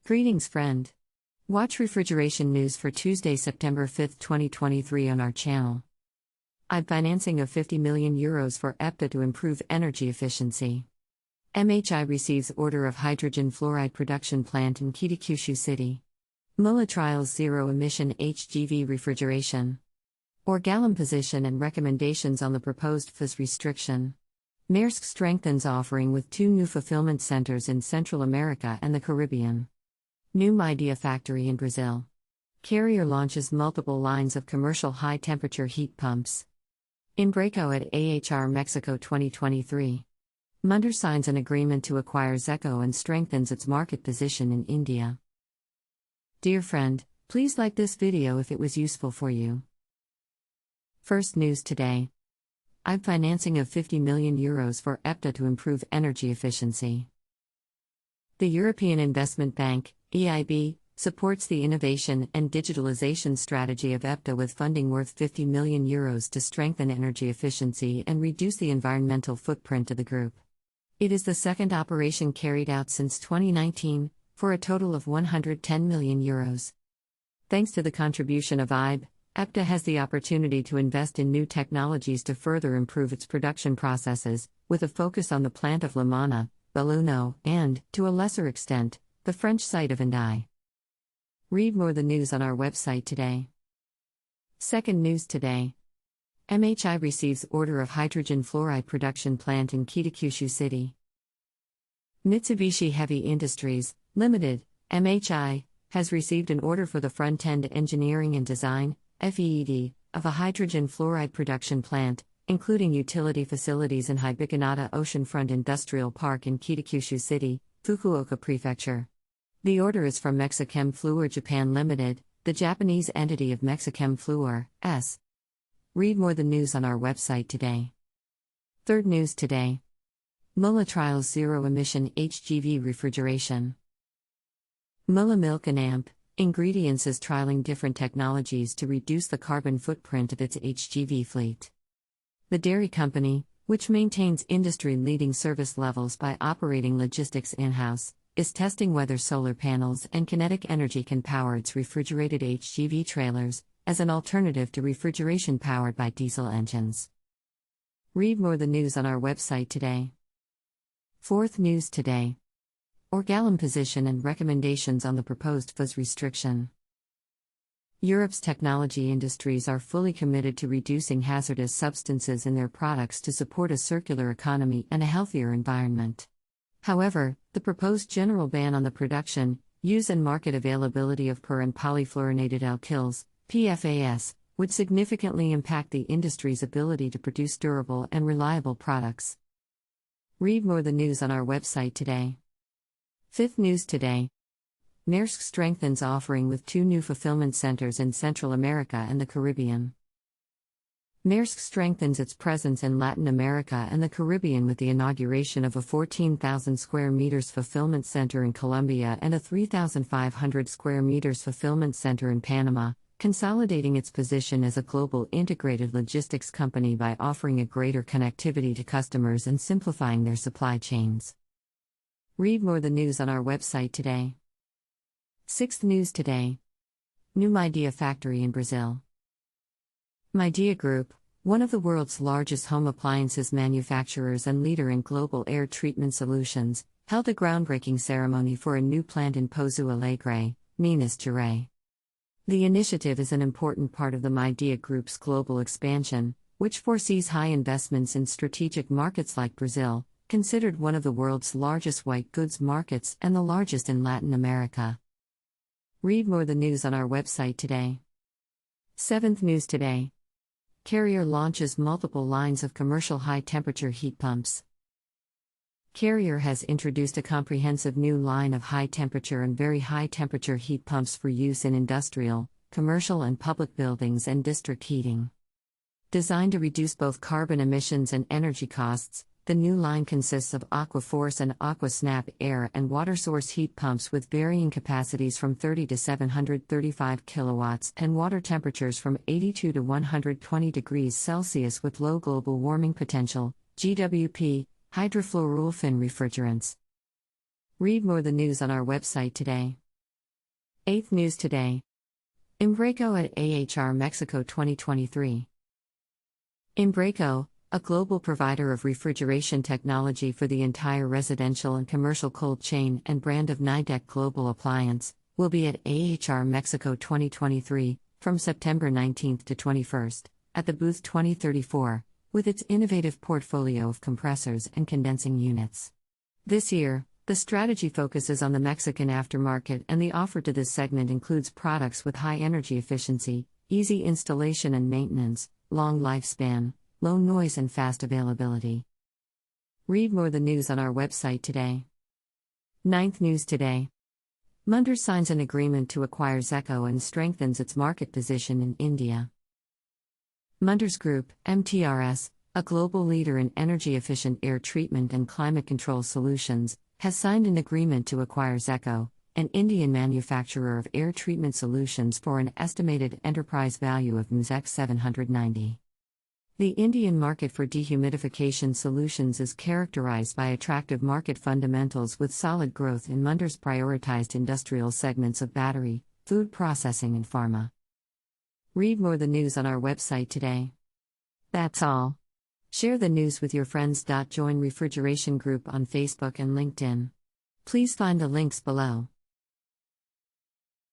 Greetings, friend. Watch refrigeration news for Tuesday, September 5, 2023 on our channel. Financing of €50 million for Epta to improve energy efficiency. MHI receives order of hydrogen fluoride production plant in Kitakyushu city. Müller trials zero-emission HGV refrigeration. Orgalim position and recommendations on the proposed PFAS restriction. Maersk strengthens offering with 2 new fulfillment centers in Central America and the Caribbean. New Midea factory in Brazil. Carrier launches multiple lines of commercial high-temperature heat pumps. Embraco at AHR Mexico 2023. Munters signs an agreement to acquire ZECO and strengthens its market position in India. Dear friend, please like this video if it was useful for you. First news today. Financing of €50 million for Epta to improve energy efficiency. The European Investment Bank, EIB, supports the innovation and digitalization strategy of Epta with funding worth €50 million to strengthen energy efficiency and reduce the environmental footprint of the group. It is the second operation carried out since 2019, for a total of €110 million. Thanks to the contribution of EIB, Epta has the opportunity to invest in new technologies to further improve its production processes, with a focus on the plant of Limana, Belluno, and, to a lesser extent, the French site of Indi. Read more the news on our website today. Second news today. MHI receives order of hydrogen fluoride production plant in Kitakyushu city. Mitsubishi Heavy Industries, Limited, MHI, has received an order for the front-end engineering and design, FEED, of a hydrogen fluoride production plant, including utility facilities in Hibikanata Oceanfront Industrial Park in Kitakyushu City, Fukuoka Prefecture. The order is from Mexichem Fluor Japan Limited, the Japanese entity of Mexichem Fluor, S. Read more the news on our website today. Third news today. Müller trials zero-emission HGV refrigeration. Müller Milk and AMP Ingredients is trialing different technologies to reduce the carbon footprint of its HGV fleet. The dairy company, which maintains industry-leading service levels by operating logistics in-house, is testing whether solar panels and kinetic energy can power its refrigerated HGV trailers, as an alternative to refrigeration powered by diesel engines. Read more the news on our website today. Fourth news today. Orgalim position and recommendations on the proposed PFAS restriction. Europe's technology industries are fully committed to reducing hazardous substances in their products to support a circular economy and a healthier environment. However, the proposed general ban on the production, use and market availability of per and polyfluorinated alkyls, PFAS, would significantly impact the industry's ability to produce durable and reliable products. Read more the news on our website today. Fifth news today. Maersk strengthens offering with 2 new fulfillment centers in Central America and the Caribbean. Maersk strengthens its presence in Latin America and the Caribbean with the inauguration of a 14,000 square meters fulfillment center in Colombia and a 3,500 square meters fulfillment center in Panama, consolidating its position as a global integrated logistics company by offering a greater connectivity to customers and simplifying their supply chains. Read more the news on our website today. Sixth news today. New Midea factory in Brazil. Midea Group, one of the world's largest home appliances manufacturers and leader in global air treatment solutions, held a groundbreaking ceremony for a new plant in Pouso Alegre, Minas Gerais. The initiative is an important part of the Midea Group's global expansion, which foresees high investments in strategic markets like Brazil, considered one of the world's largest white goods markets and the largest in Latin America. Read more the news on our website today. Seventh news today. Carrier launches multiple lines of commercial high-temperature heat pumps. Carrier has introduced a comprehensive new line of high-temperature and very high-temperature heat pumps for use in industrial, commercial and public buildings and district heating. Designed to reduce both carbon emissions and energy costs, the new line consists of AquaForce and AquaSnap air and water source heat pumps with varying capacities from 30 to 735 kilowatts and water temperatures from 82 to 120 degrees Celsius with low global warming potential, GWP, hydrofluoroolefin refrigerants. Read more the news on our website today. 8th News Today. Embraco at AHR Mexico 2023. Embraco, a global provider of refrigeration technology for the entire residential and commercial cold chain and brand of Nidec Global Appliance, will be at AHR Mexico 2023, from September 19 to 21, at the booth 2034, with its innovative portfolio of compressors and condensing units. This year, the strategy focuses on the Mexican aftermarket, and the offer to this segment includes products with high energy efficiency, easy installation and maintenance, long lifespan, low noise and fast availability. Read more the news on our website today. 9th News Today. Munters signs an agreement to acquire ZECO and strengthens its market position in India. Munters Group, MTRS, a global leader in energy-efficient air treatment and climate control solutions, has signed an agreement to acquire ZECO, an Indian manufacturer of air treatment solutions, for an estimated enterprise value of Rs 790. The Indian market for dehumidification solutions is characterized by attractive market fundamentals with solid growth in Munters' prioritized industrial segments of battery, food processing and pharma. Read more the news on our website today. That's all. Share the news with your friends. Join Refrigeration Group on Facebook and LinkedIn. Please find the links below.